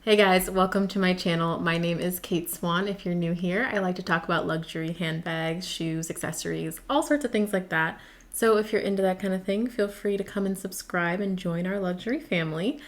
Hey guys, welcome to my channel. My name is Kate Swan. If you're new here, I like to talk about luxury handbags, shoes, accessories, all sorts of things like that. So if you're into that kind of thing, feel free to come and subscribe and join our luxury family.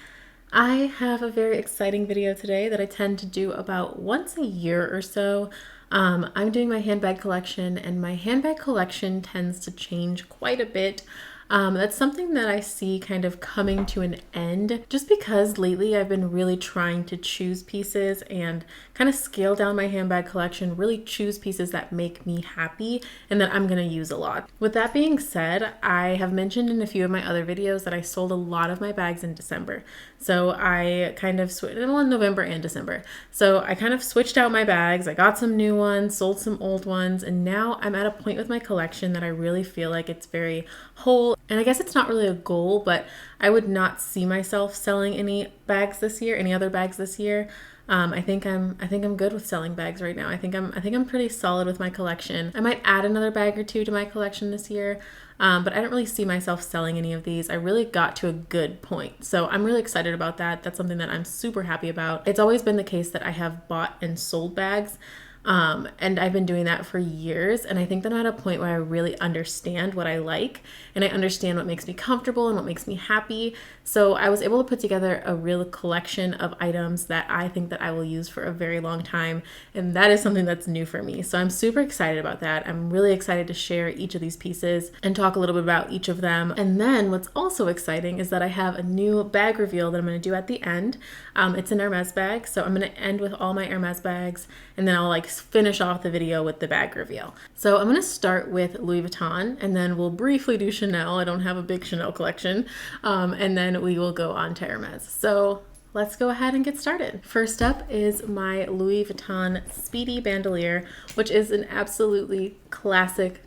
I have a very exciting video today that I tend to do about once a year or so. I'm doing my handbag collection, and my handbag collection tends to change quite a bit. That's something that I see kind of coming to an end just because lately I've been really trying to choose pieces and kind of scale down my handbag collection, really choose pieces that make me happy and that I'm going to use a lot. With that being said, I have mentioned in a few of my other videos that I sold a lot of my bags in December. So I kind of switched, well, in November and December. So I kind of switched out my bags. I got some new ones, sold some old ones, and now I'm at a point with my collection that I really feel like it's very whole. And I guess it's not really a goal, but I would not see myself selling any bags this year, any other bags this year. I think I'm good with selling bags right now. I think I'm pretty solid with my collection. I might add another bag or two to my collection this year, but I don't really see myself selling any of these. I really got to a good point. So I'm really excited about that. That's something that I'm super happy about. It's always been the case that I have bought and sold bags. And I've been doing that for years, and I think that I'm at a point where I really understand what I like, and I understand what makes me comfortable and what makes me happy. So I was able to put together a real collection of items that I think that I will use for a very long time, and that is something that's new for me. So I'm super excited about that. I'm really excited to share each of these pieces and talk a little bit about each of them. And then what's also exciting is that I have a new bag reveal that I'm going to do at the end. It's an Hermes bag, so I'm going to end with all my Hermes bags, and then I'll finish off the video with the bag reveal. So I'm going to start with Louis Vuitton, and then we'll briefly do Chanel. I don't have a big Chanel collection. And then we will go on to Hermes. So let's go ahead and get started. First up is my Louis Vuitton Speedy Bandolier, which is an absolutely classic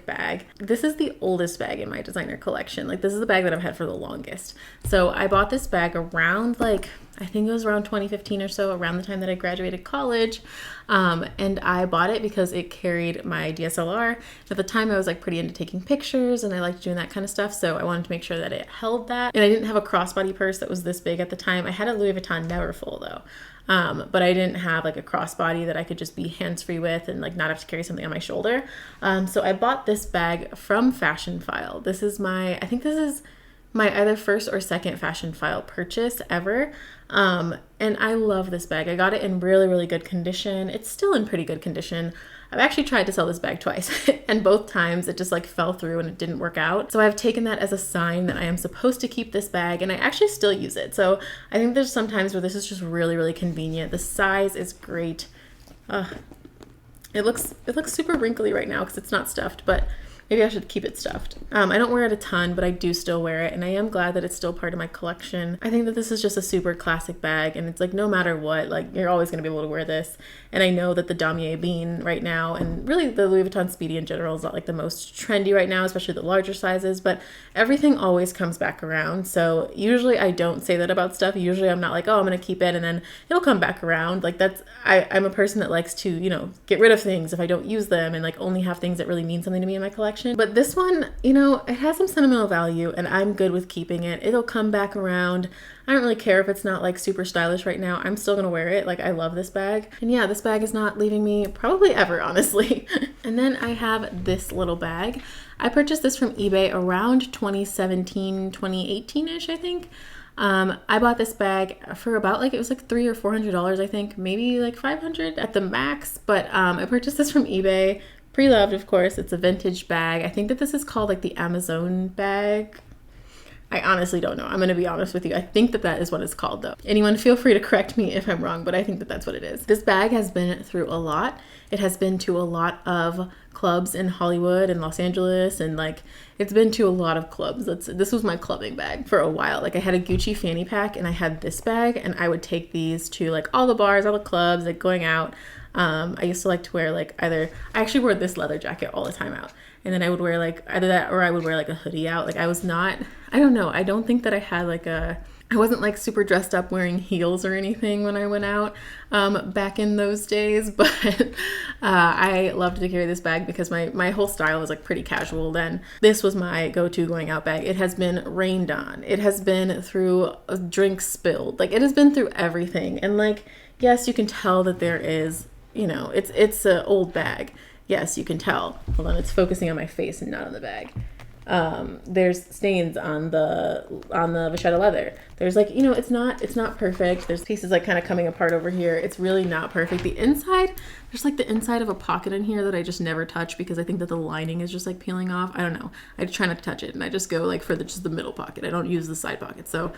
bag. This is the oldest bag in my designer collection. This is the bag that I've had for the longest. So I bought this bag around I think it was around 2015 or so, around the time that I graduated college. And I bought it because it carried my DSLR. At the time, I was pretty into taking pictures, and I liked doing that kind of stuff. So I wanted to make sure that it held that. And I didn't have a crossbody purse that was this big at the time. I had a Louis Vuitton Neverfull though. But I didn't have a crossbody that I could just be hands-free with and not have to carry something on my shoulder. So I bought this bag from Fashion File. I think this is my either first or second Fashion File purchase ever. And I love this bag. I got it in really, really good condition. It's still in pretty good condition. I've actually tried to sell this bag twice, and both times it just fell through and it didn't work out. So I've taken that as a sign that I am supposed to keep this bag, and I actually still use it. So I think there's some times where this is just really, really convenient. The size is great. It looks super wrinkly right now because it's not stuffed, but maybe I should keep it stuffed. I don't wear it a ton, but I do still wear it, and I am glad that it's still part of my collection. I think that this is just a super classic bag, and it's no matter what, you're always going to be able to wear this. And I know that the Damier Bean right now, and really the Louis Vuitton Speedy in general, is not the most trendy right now, especially the larger sizes, but everything always comes back around. So usually I don't say that about stuff. Usually I'm not oh, I'm going to keep it and then it'll come back around. I'm a person that likes to, get rid of things if I don't use them, and only have things that really mean something to me in my collection. But this one, it has some sentimental value, and I'm good with keeping it. It'll come back around. I don't really care if it's not super stylish right now. I'm still gonna wear it. I love this bag. And yeah, this bag is not leaving me probably ever, honestly. And then I have this little bag. I purchased this from eBay around 2017, 2018-ish, I think. I bought this bag for about it was $300 or $400, I think, maybe $500 at the max. But I purchased this from eBay. Pre-loved, of course. It's a vintage bag. I think that this is called the Amazon bag. I honestly don't know. I'm going to be honest with you. I think that is what it's called though. Anyone feel free to correct me if I'm wrong, but I think that that's what it is. This bag has been through a lot. It has been to a lot of clubs in Hollywood and Los Angeles, and it's been to a lot of clubs. This was my clubbing bag for a while. I had a Gucci fanny pack, and I had this bag, and I would take these to all the bars, all the clubs, going out. I used to to wear I actually wore this leather jacket all the time out. And then I would wear either that or I would wear a hoodie out. I don't know. I don't think that I had I wasn't like super dressed up wearing heels or anything when I went out back in those days, but I loved to carry this bag because my whole style was like pretty casual then. This was my go-to going out bag. It has been rained on. It has been through a drink spilled. Like, it has been through everything. And like, yes, you can tell that there is, you know, it's an old bag. Yes, you can tell. Hold on, it's focusing on my face and not on the bag. There's stains on the vachetta leather. There's like, you know, it's not perfect. There's pieces like kind of coming apart over here. It's really not perfect. The inside, there's like the inside of a pocket in here that I just never touch because I think that the lining is just like peeling off. I don't know. I try not to touch it and I just go like for just the middle pocket. I don't use the side pocket. So,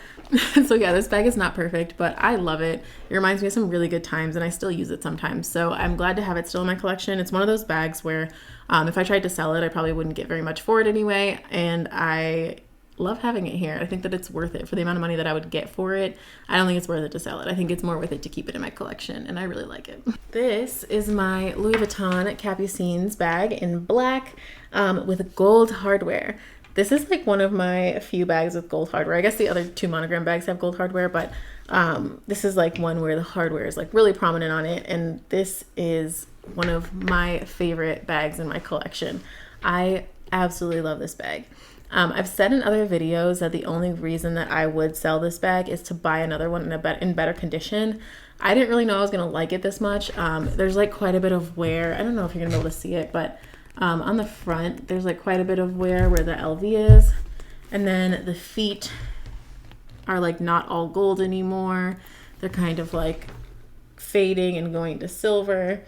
so yeah, this bag is not perfect, but I love it. It reminds me of some really good times and I still use it sometimes. So I'm glad to have it still in my collection. It's one of those bags where if I tried to sell it, I probably wouldn't get very much for it anyway. And I love having it here. I think that it's worth it for the amount of money that I would get for it. I don't think it's worth it to sell it. I think it's more worth it to keep it in my collection, and I really like it. This is my Louis Vuitton Capucines bag in black with gold hardware. This is like one of my few bags with gold hardware. I guess the other two monogram bags have gold hardware, but this is like one where the hardware is like really prominent on it, and this is one of my favorite bags in my collection. I absolutely love this bag. I've said in other videos that the only reason that I would sell this bag is to buy another one in better condition. I didn't really know I was gonna like it this much. There's like quite a bit of wear. I don't know if you're gonna be able to see it, but on the front, there's like quite a bit of wear where the LV is. And then the feet are like not all gold anymore. They're kind of like fading and going to silver.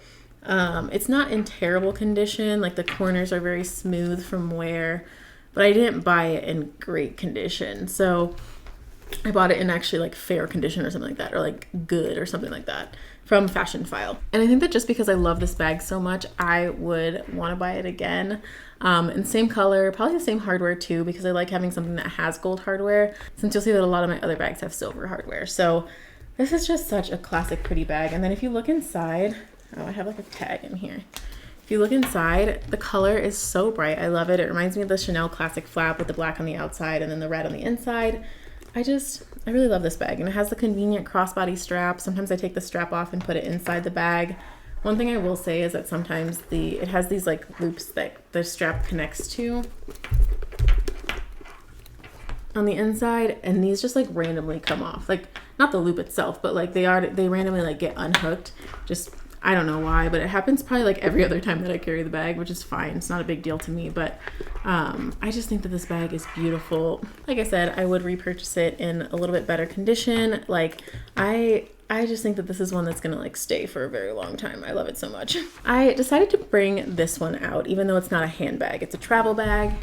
It's not in terrible condition. Like the corners are very smooth from wear, but I didn't buy it in great condition. So I bought it in actually like fair condition or something like that, or like good or something like that from Fashion File. And I think that just because I love this bag so much, I would want to buy it again. And same color, probably the same hardware too, because I like having something that has gold hardware, since you'll see that a lot of my other bags have silver hardware. So this is just such a classic pretty bag. And then if you look inside, oh, I have like a tag in here. If you look inside, the color is so bright. I love it. It reminds me of the Chanel classic flap with the black on the outside and then the red on the inside. I really love this bag, and it has the convenient crossbody strap. Sometimes I take the strap off and put it inside the bag. One thing I will say is that sometimes it has these like loops that the strap connects to on the inside, and these just like randomly come off. Like, not the loop itself, but like they randomly like get unhooked. Just, I don't know why, but it happens probably like every other time that I carry the bag, which is fine. It's not a big deal to me, but I just think that this bag is beautiful. Like I said, I would repurchase it in a little bit better condition. Like, I just think that this is one that's gonna like stay for a very long time. I love it so much. I decided to bring this one out, even though it's not a handbag. It's a travel bag.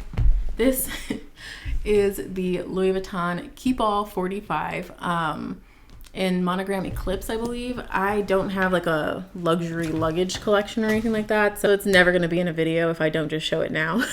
This is the Louis Vuitton Keep All 45. In monogram Eclipse, I believe. I don't have like a luxury luggage collection or anything like that, so it's never going to be in a video if I don't just show it now.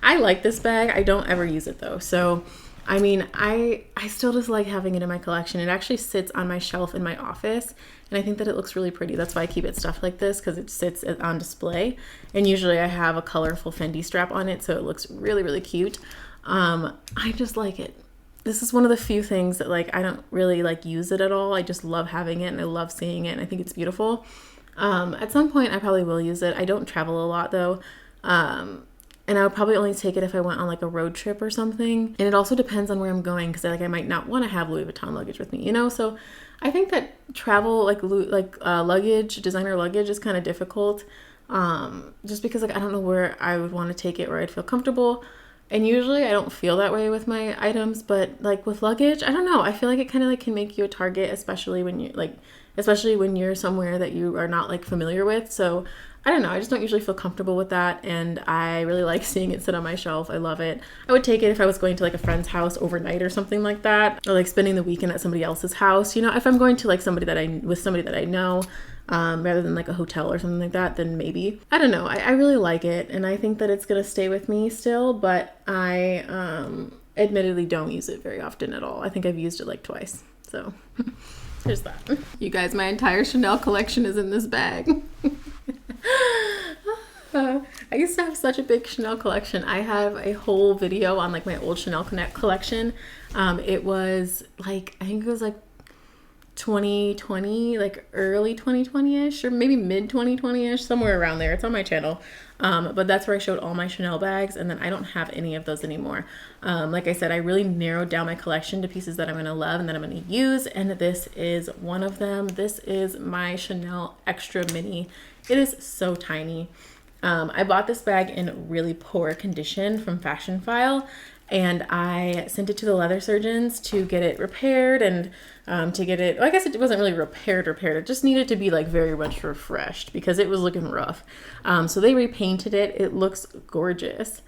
I like this bag. I don't ever use it though, so I mean, I still just like having it in my collection. It actually sits on my shelf in my office, and I think that it looks really pretty. That's why I keep it stuffed like this, because it sits on display, and usually I have a colorful Fendi strap on it, so it looks really, really cute. I just like it. This is one of the few things that like I don't really like use it at all. I just love having it and I love seeing it, and I think it's beautiful. At some point I probably will use it. I don't travel a lot though. And I would probably only take it if I went on like a road trip or something. And it also depends on where I'm going, because like I might not want to have Louis Vuitton luggage with me, you know? So I think that travel luggage, designer luggage is kind of difficult. Just because like I don't know where I would want to take it where I'd feel comfortable. And usually I don't feel that way with my items, but like with luggage, I don't know. I feel like it kind of like can make you a target, especially when you're somewhere that you are not like familiar with. So I don't know. I just don't usually feel comfortable with that. And I really like seeing it sit on my shelf. I love it. I would take it if I was going to like a friend's house overnight or something like that, or like spending the weekend at somebody else's house. You know, if I'm going to like somebody that I know, rather than like a hotel or something like that, then maybe. I don't know. I really like it, and I think that it's gonna stay with me still, but I admittedly don't use it very often at all. I think I've used it like twice. So there's that. You guys, my entire Chanel collection is in this bag. I I used to have such a big Chanel collection. I have a whole video on like my old Chanel collection. It was like, I think it was like 2020, like early 2020-ish, or maybe mid 2020-ish, somewhere around there. It's on my channel. But that's where I showed all my Chanel bags, and then I don't have any of those anymore. Like I said, I really narrowed down my collection to pieces that I'm gonna love and that I'm gonna use, and this is one of them. This is my Chanel Extra Mini. It is so tiny. I bought this bag in really poor condition from Fashion File, and I sent it to the leather surgeons to get it repaired and to get it, well, I guess it wasn't really repaired. It just needed to be like very much refreshed because it was looking rough. So they repainted it. It looks gorgeous.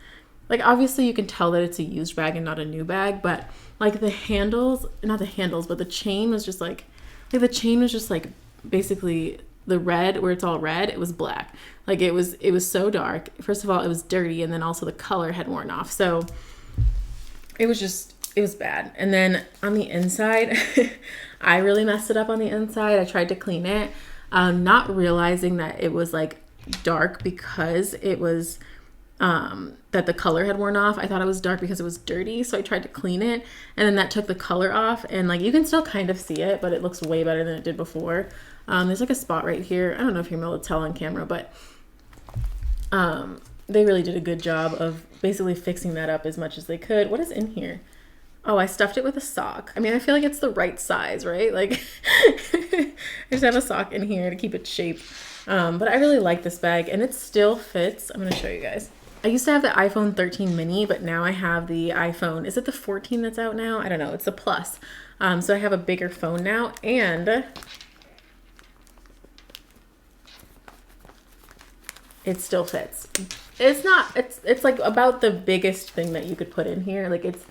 Like obviously you can tell that it's a used bag and not a new bag, but like the handles, not the handles, but the chain was just like the chain was just like basically the red, where it's all red, it was black. Like it was so dark. First of all, it was dirty, and then also the color had worn off. So it was bad. And then on the inside, I really messed it up on the inside. I tried to clean it, not realizing that it was like dark because it was, that the color had worn off. I thought it was dark because it was dirty. So I tried to clean it, and then that took the color off, and like you can still kind of see it, but it looks way better than it did before. There's like a spot right here. I don't know if you're able to tell on camera, but they really did a good job of basically fixing that up as much as they could. What is in here? Oh, I stuffed it with a sock. I mean, I feel like it's the right size, right? Like I just have a sock in here to keep it shape. But I really like this bag, and it still fits. I'm going to show you guys. I used to have the iPhone 13 mini, but now I have the iPhone. Is it the 14 that's out now? I don't know. It's the Plus. So I have a bigger phone now, and it still fits. It's not, it's like about the biggest thing that you could put in here. Like it's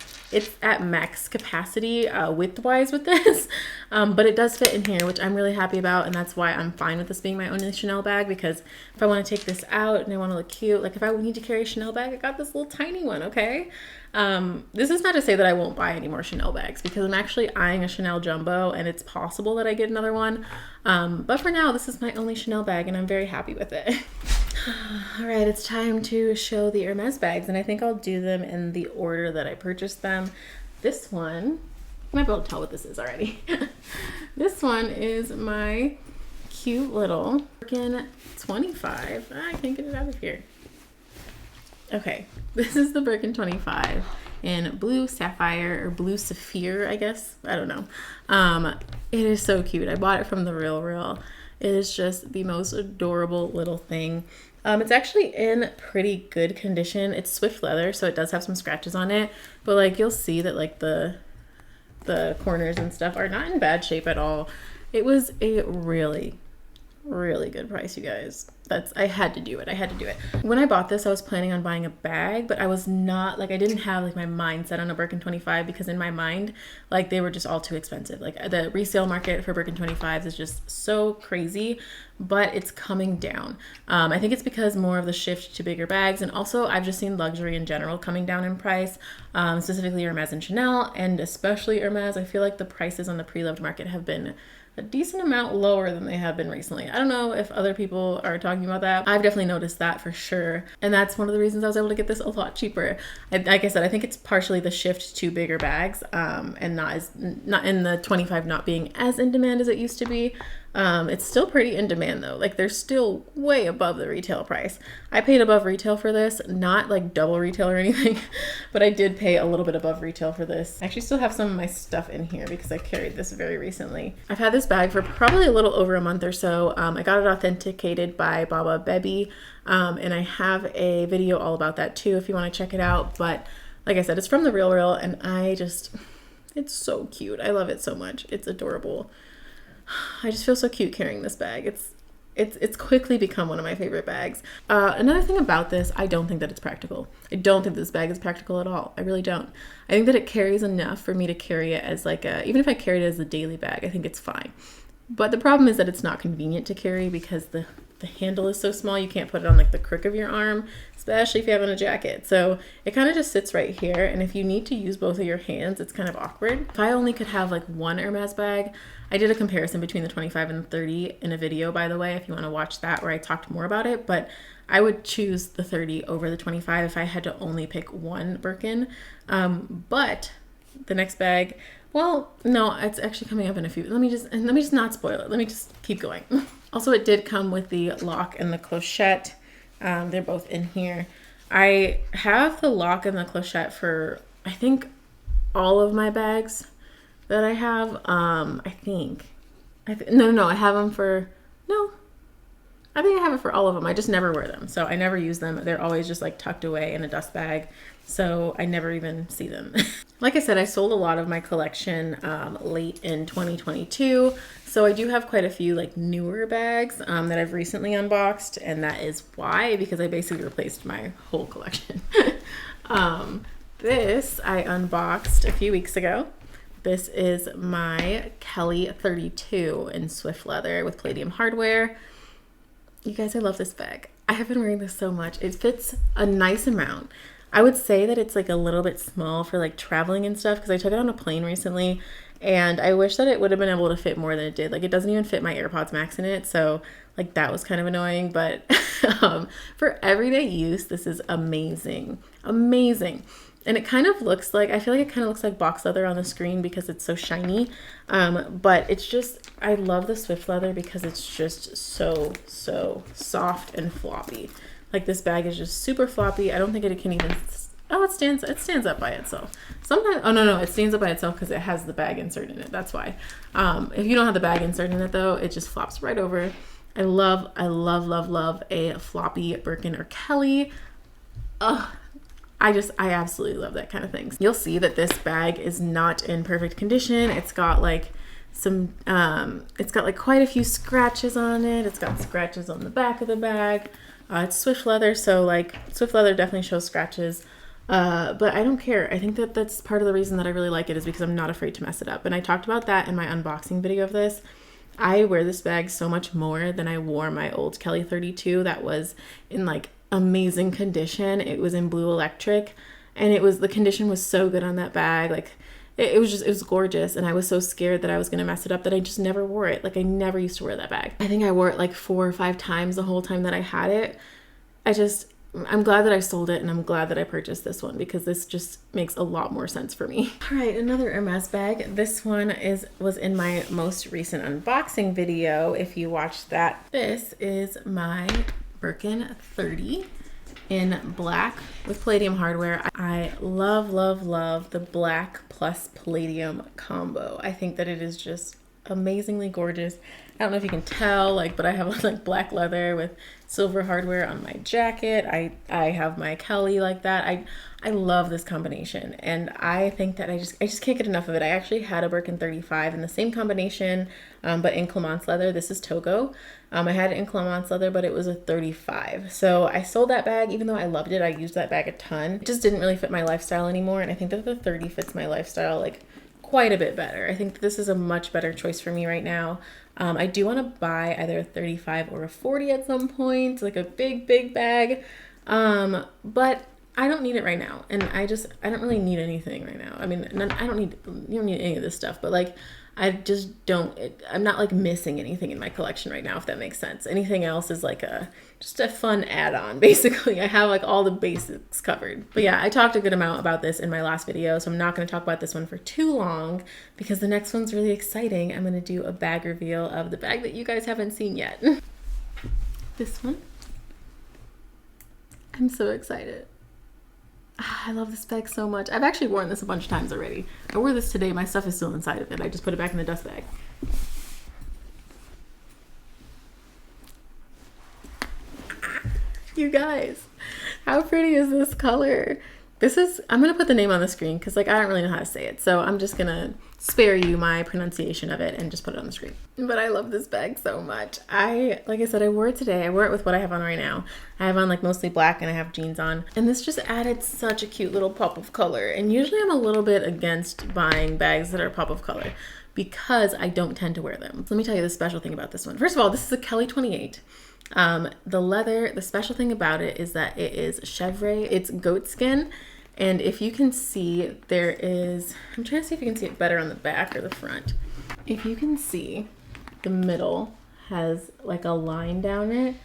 at max capacity width-wise with this, but it does fit in here, which I'm really happy about, and that's why I'm fine with this being my only Chanel bag, because if I want to take this out and I want to look cute, like if I need to carry a Chanel bag, I got this little tiny one, okay? This is not to say that I won't buy any more Chanel bags, because I'm actually eyeing a Chanel jumbo, and it's possible that I get another one, but for now, this is my only Chanel bag, and I'm very happy with it. All right, it's time to show the Hermes bags, and I think I'll do them in the order that I purchased them. This one, you might be able to tell what this is already. This one is my cute little Birkin 25. I can't get it out of here. Okay, this is the Birkin 25 in blue sapphire, or blue sapphire, I guess. I don't know. It is so cute. I bought it from the Real. It is just the most adorable little thing. It's actually in pretty good condition. It's Swift leather, so it does have some scratches on it, but like you'll see that like the corners and stuff are not in bad shape at all. It was a really good price, you guys. I had to do it. When I bought this, I was planning on buying a bag, but I was not, like, I didn't have like my mind set on a Birkin 25, because in my mind, like, they were just all too expensive. Like the resale market for Birkin 25s is just so crazy, but it's coming down. I think it's because more of the shift to bigger bags, and also I've just seen luxury in general coming down in price, specifically Hermes and Chanel, and especially Hermes. I feel like the prices on the pre-loved market have been a decent amount lower than they have been recently. I don't know if other people are talking about that. I've definitely noticed that for sure. And that's one of the reasons I was able to get this a lot cheaper. Like I said, I think it's partially the shift to bigger bags, and not in the 25 not being as in demand as it used to be. It's still pretty in demand though. Like they're still way above the retail price. I paid above retail for this, not like double retail or anything, but I did pay a little bit above retail for this. I actually still have some of my stuff in here because I carried this very recently. I've had this bag for probably a little over a month or so. I got it authenticated by Baba Bebi, and I have a video all about that too if you want to check it out. But like I said, it's from the Real, and it's so cute. I love it so much. It's adorable. I just feel so cute carrying this bag. It's quickly become one of my favorite bags. Another thing about this, I don't think that it's practical. I don't think this bag is practical at all. I really don't. I think that it carries enough for me to carry it as like even if I carried it as a daily bag, I think it's fine. But the problem is that it's not convenient to carry because the the handle is so small you can't put it on like the crook of your arm, especially if you have on a jacket. So it kind of just sits right here, and if you need to use both of your hands, it's kind of awkward. If I only could have like one Hermes bag, I did a comparison between the 25 and the 30 in a video, by the way, if you want to watch that, where I talked more about it, but I would choose the 30 over the 25 if I had to only pick one Birkin. But the next bag, well, no, it's actually coming up in a few. Let me just not spoil it. Let me just keep going. Also, it did come with the lock and the clochette. They're both in here. I have the lock and the clochette for, I think, all of my bags that I have. I think I have them for, no, I think I have it for all of them. I just never wear them. So I never use them. They're always just like tucked away in a dust bag. So I never even see them. Like I said, I sold a lot of my collection late in 2022. So I do have quite a few like newer bags that I've recently unboxed. And that is why, because I basically replaced my whole collection. This I unboxed a few weeks ago. This is my Kelly 32 in Swift leather with palladium hardware. You guys, I love this bag. I have been wearing this so much. It fits a nice amount. I would say that it's like a little bit small for like traveling and stuff, because I took it on a plane recently and I wish that it would have been able to fit more than it did. Like, it doesn't even fit my AirPods Max in it. So like that was kind of annoying, but for everyday use, this is amazing. Amazing. And it kind of looks like, I feel like it kind of looks like box leather on the screen because it's so shiny. But it's just, I love the Swift leather because it's just so soft and floppy. Like, this bag is just super floppy. I don't think it can even, oh, it stands up by itself. Sometimes, oh no, it stands up by itself because it has the bag insert in it. That's why. If you don't have the bag insert in it though, it just flops right over. I love a floppy Birkin or Kelly. Ugh. I absolutely love that kind of thing. You'll see that this bag is not in perfect condition. It's got like some, it's got like quite a few scratches on it. It's got scratches on the back of the bag. It's Swift leather, so like Swift leather definitely shows scratches. But I don't care. I think that that's part of the reason that I really like it, is because I'm not afraid to mess it up. And I talked about that in my unboxing video of this. I wear this bag so much more than I wore my old Kelly 32 that was in like amazing condition. It was in blue electric, and the condition was so good on that bag. Like it was gorgeous, and I was so scared that I was gonna mess it up that I just never wore it. Like, I never used to wear that bag. I think I wore it like 4 or 5 times the whole time that I had it. I'm glad that I sold it, and I'm glad that I purchased this one because this just makes a lot more sense for me. All right, another Hermes bag. This one was in my most recent unboxing video, if you watched that. This is my Birkin 30 in black with palladium hardware. I love the black plus palladium combo. I think that it is just amazingly gorgeous. I don't know if you can tell, like, but I have like black leather with silver hardware on my jacket. I have my Kelly like that. I love this combination, and I think that I just can't get enough of it. I actually had a Birkin 35 in the same combination, but in Clemence leather. This is Togo. I had it in Clemence leather, but it was a 35. So I sold that bag, even though I loved it. I used that bag a ton. It just didn't really fit my lifestyle anymore, and I think that the 30 fits my lifestyle like quite a bit better. I think this is a much better choice for me right now. I do want to buy either a 35 or a 40 at some point, like a big bag. But I don't need it right now. And I don't really need anything right now. I mean, you don't need any of this stuff, but like, I'm not like missing anything in my collection right now, if that makes sense. Anything else is like just a fun add-on, basically. I have like all the basics covered. But yeah, I talked a good amount about this in my last video, so I'm not going to talk about this one for too long because the next one's really exciting. I'm going to do a bag reveal of the bag that you guys haven't seen yet. This one. I'm so excited. I love this bag so much. I've actually worn this a bunch of times already. I wore this today. My stuff is still inside of it. I just put it back in the dust bag. You guys, how pretty is this color? I'm going to put the name on the screen because like I don't really know how to say it. So I'm just going to spare you my pronunciation of it and just put it on the screen. But I love this bag so much. Like I said, I wore it today. I wore it with what I have on right now. I have on like mostly black and I have jeans on. And this just added such a cute little pop of color. And usually I'm a little bit against buying bags that are pop of color. because I don't tend to wear them. So let me tell you the special thing about this one. First of all, this is a Kelly 28. The leather, the special thing about it is that it is chevre, it's goat skin. And if you can see, there is, I'm trying to see if you can see it better on the back or the front. If you can see, the middle has like a line down it,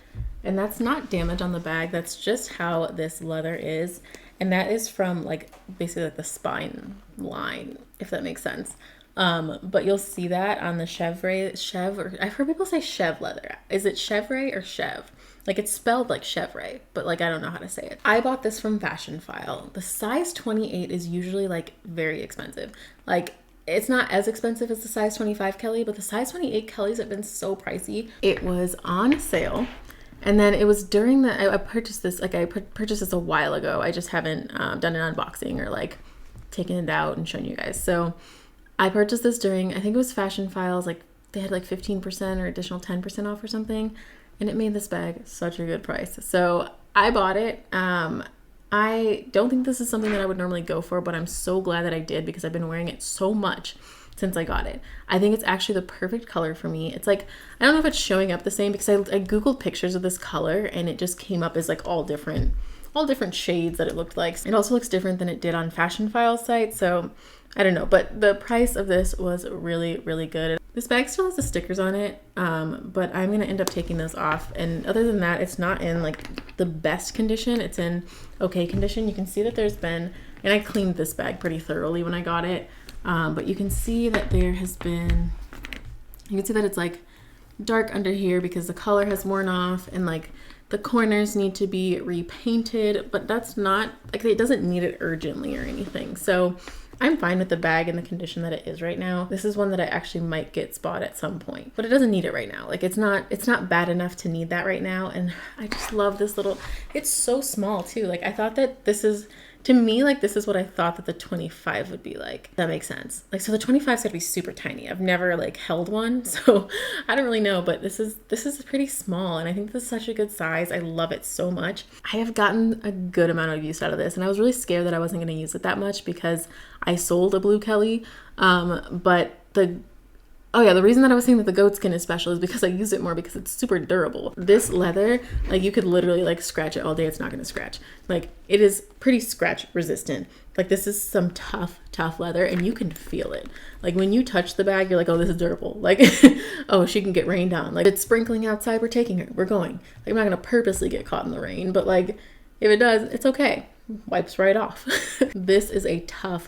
and that's not damage on the bag. That's just how this leather is. And that is from like basically like the spine line, if that makes sense. But you'll see that on the or I've heard people say chev leather. Is it chevre or chev? Like it's spelled like chevre, but like I don't know how to say it. I bought this from Fashion File. The size 28 is usually like very expensive. Like it's not as expensive as the size 25 Kelly, but the size 28 Kellys have been so pricey. It was on sale. And then it was during I purchased this, like I purchased this a while ago. I just haven't done an unboxing or like taken it out and shown you guys. So I purchased this during, I think it was Fashion Files, like they had like 15% or additional 10% off or something. And it made this bag such a good price. So I bought it. I don't think this is something that I would normally go for, but I'm so glad that I did because I've been wearing it so much since I got it. I think it's actually the perfect color for me. It's like, I don't know if it's showing up the same because I Googled pictures of this color and it just came up as like all different shades that it looked like. It also looks different than it did on Fashion File's site. So I don't know, but the price of this was really, really good. This bag still has the stickers on it, but I'm going to end up taking those off. And other than that, it's not in like the best condition. It's in okay condition. You can see that there's been, and I cleaned this bag pretty thoroughly when I got it. But you can see that there has been, you can see that it's like dark under here because the color has worn off and like the corners need to be repainted, but that's not, like it doesn't need it urgently or anything. So I'm fine with the bag in the condition that it is right now. This is one that I actually might get spot at some point, but it doesn't need it right now. Like it's not bad enough to need that right now. And I just love this little, it's so small too. Like I thought that this is, to me, like this is what I thought that the 25 would be like. That makes sense. Like, so the 25's gotta be super tiny. I've never like held one, so I don't really know, but this is pretty small. And I think this is such a good size. I love it so much. I have gotten a good amount of use out of this. And I was really scared that I wasn't gonna use it that much because I sold a blue Kelly. But the reason that I was saying that the goat skin is special is because I use it more because it's super durable. This leather, like you could literally like scratch it all day. It's not going to scratch. Like it is pretty scratch resistant. Like this is some tough leather and you can feel it. Like when you touch the bag, you're like, oh, this is durable. Like, oh, she can get rained on. Like it's sprinkling outside. We're taking her. We're going. Like I'm not going to purposely get caught in the rain, but like if it does, it's okay. Wipes right off. This is a tough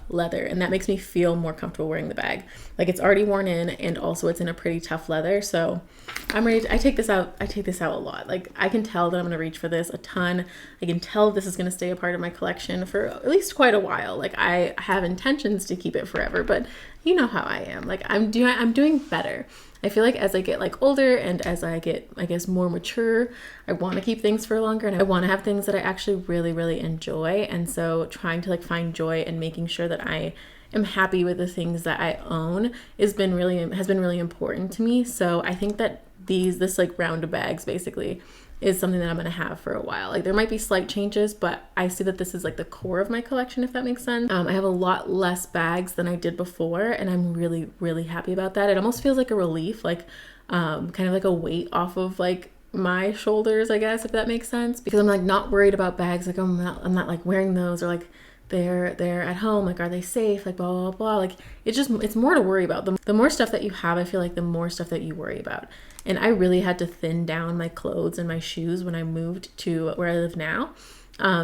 leather and that makes me feel more comfortable wearing the bag. Like it's already worn in and also it's in a pretty tough leather. So I'm ready I take this out a lot. Like I can tell that I'm gonna reach for this a ton. I can tell this is gonna stay a part of my collection for at least quite a while. Like I have intentions to keep it forever, but you know how I am. Like I'm doing better. I feel like as I get like older and as I get, I guess, more mature, I want to keep things for longer and I want to have things that I actually really, really enjoy. And so trying to like find joy and making sure that I am happy with the things that I own has been really important to me. So I think that this like round of bags basically is something that I'm going to have for a while. Like there might be slight changes, but I see that this is like the core of my collection, if that makes sense. I have a lot less bags than I did before and I'm really, really happy about that. It almost feels like a relief, like kind of like a weight off of like my shoulders, I guess, if that makes sense, because I'm like not worried about bags. Like I'm not like wearing those or like they're at home, like are they safe, like blah blah blah. Like it's more to worry about. The more stuff that you have, I feel like the more stuff that you worry about. And I really had to thin down my clothes and my shoes when I moved to where I live now,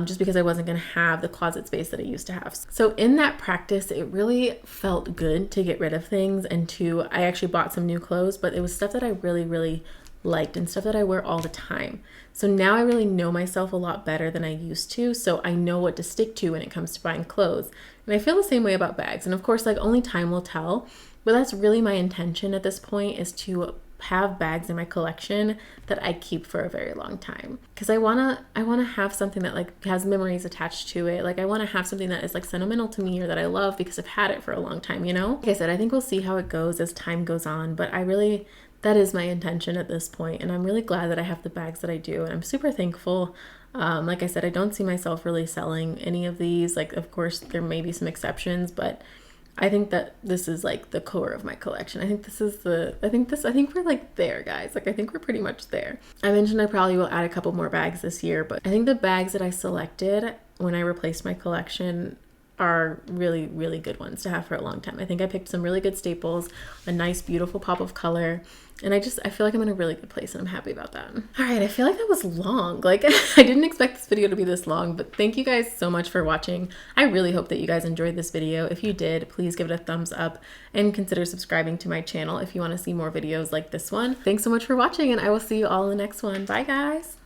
just because I wasn't going to have the closet space that I used to have. So in that practice, it really felt good to get rid of things and I actually bought some new clothes, but it was stuff that I really, really liked and stuff that I wear all the time. So now I really know myself a lot better than I used to. So I know what to stick to when it comes to buying clothes. And I feel the same way about bags. And of course, like only time will tell, but that's really my intention at this point, is to have bags in my collection that I keep for a very long time, because I want to have something that like has memories attached to it. Like I want to have something that is like sentimental to me or that I love because I've had it for a long time, you know? Like I said, I think we'll see how it goes as time goes on, but that is my intention at this point, and I'm really glad that I have the bags that I do, and I'm super thankful. Like I said, I don't see myself really selling any of these. Like, of course, there may be some exceptions, but I think that this is like the core of my collection. I think this is I think we're like there, guys. Like I think we're pretty much there. I mentioned I probably will add a couple more bags this year, but I think the bags that I selected when I replaced my collection are really, really good ones to have for a long time. I think I picked some really good staples, a nice, beautiful pop of color, and I feel like I'm in a really good place and I'm happy about that. All right, I feel like that was long. Like I didn't expect this video to be this long, but thank you guys so much for watching. I really hope that you guys enjoyed this video. If you did, please give it a thumbs up and consider subscribing to my channel if you want to see more videos like this one. Thanks so much for watching, and I will see you all in the next one. Bye, guys.